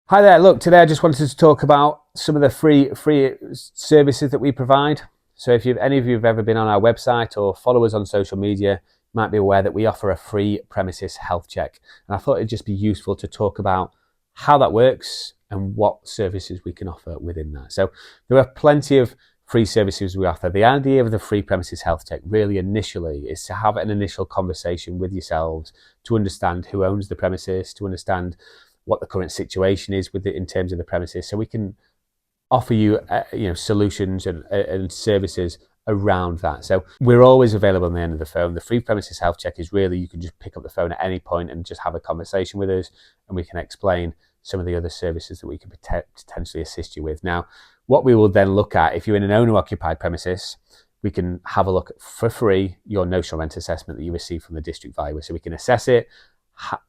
Hi there. Look, today I just wanted to talk about some of the free services that we provide. So if any of you have ever been on our website or follow us on social media, you might be aware that we offer a free premises health check. And I thought it'd just be useful to talk about how that works and what services we can offer within that. So there are plenty of free services we offer. The idea of the free premises health check really initially is to have an initial conversation with yourselves to understand who owns the premises, to understand what the current situation is with it in terms of the premises, so we can offer you, solutions and services around that. So we're always available on the end of the phone. The free premises health check is really, you can just pick up the phone at any point and just have a conversation with us, and we can explain some of the other services that we can potentially assist you with. Now, what we will then look at, if you're in an owner-occupied premises, we can have a look at, for free, your notional rent assessment that you receive from the district valuer. So we can assess it,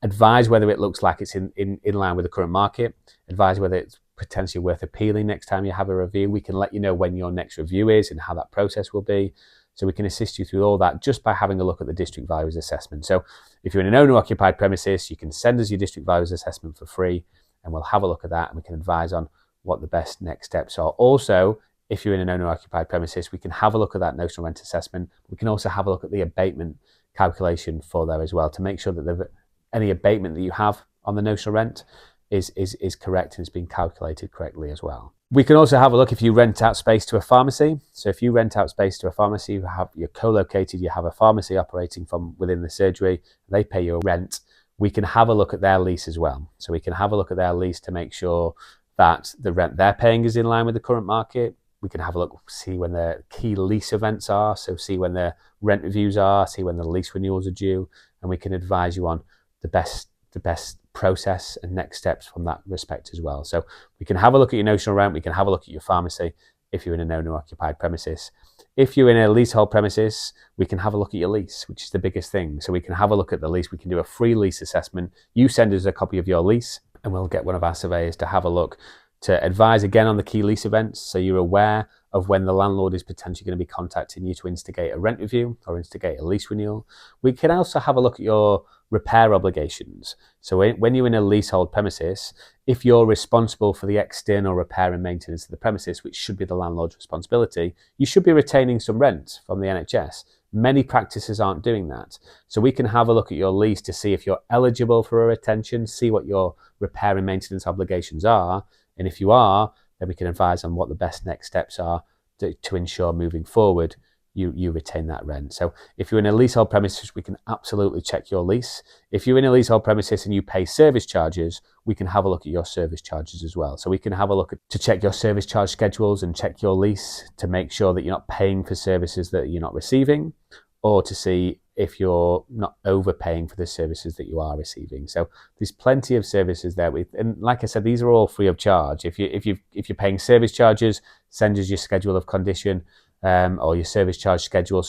advise whether it looks like it's in line with the current market, advise whether it's potentially worth appealing next time you have a review. We can let you know when your next review is and how that process will be. So we can assist you through all that just by having a look at the district valuer's assessment. So if you're in an owner-occupied premises, you can send us your district valuer's assessment for free, and we'll have a look at that and we can advise on what the best next steps are. Also, if you're in an owner-occupied premises, we can have a look at that notional rent assessment. We can also have a look at the abatement calculation for there as well, to make sure that any abatement that you have on the notional rent is correct and it's been calculated correctly as well. We can also have a look if you rent out space to a pharmacy. So if you rent out space to a pharmacy, you're co-located, you have a pharmacy operating from within the surgery, they pay you a rent, we can have a look at their lease as well. So we can have a look at their lease to make sure that the rent they're paying is in line with the current market. We can have a look, see when the key lease events are, so see when the rent reviews are, see when the lease renewals are due, and we can advise you on the best process and next steps from that respect as well. So we can have a look at your notional rent, we can have a look at your pharmacy if you're in an owner-occupied premises. If you're in a leasehold premises, we can have a look at your lease, which is the biggest thing. So we can have a look at the lease, we can do a free lease assessment. You send us a copy of your lease and we'll get one of our surveyors to have a look, to advise again on the key lease events, so you're aware of when the landlord is potentially going to be contacting you to instigate a rent review or instigate a lease renewal. We can also have a look at your repair obligations. So when you're in a leasehold premises, if you're responsible for the external repair and maintenance of the premises, which should be the landlord's responsibility, you should be retaining some rent from the NHS. Many practices aren't doing that. So we can have a look at your lease to see if you're eligible for a retention, see what your repair and maintenance obligations are. And if you are, then we can advise on what the best next steps are to ensure moving forward you retain that rent. So if you're in a leasehold premises, we can absolutely check your lease. If you're in a leasehold premises and you pay service charges, we can have a look at your service charges as well. So we can have a look to check your service charge schedules and check your lease to make sure that you're not paying for services that you're not receiving, or to see if you're not overpaying for the services that you are receiving. So there's plenty of services there. And like I said, these are all free of charge. If you're paying service charges, send us your schedule of condition, or your service charge schedule,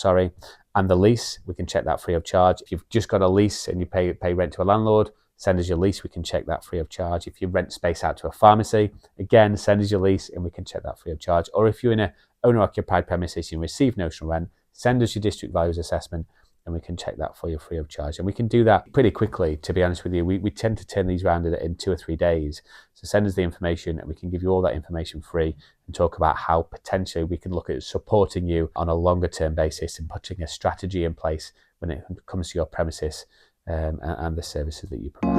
and the lease, we can check that free of charge. If you've just got a lease and you pay rent to a landlord, send us your lease, we can check that free of charge. If you rent space out to a pharmacy, again, send us your lease and we can check that free of charge. Or if you're in an owner-occupied premises, you receive notional rent, send us your district valuer's assessment and we can check that for you free of charge. And we can do that pretty quickly, to be honest with you. We tend to turn these around in 2 or 3 days. So send us the information and we can give you all that information free and talk about how potentially we can look at supporting you on a longer term basis and putting a strategy in place when it comes to your premises and the services that you provide.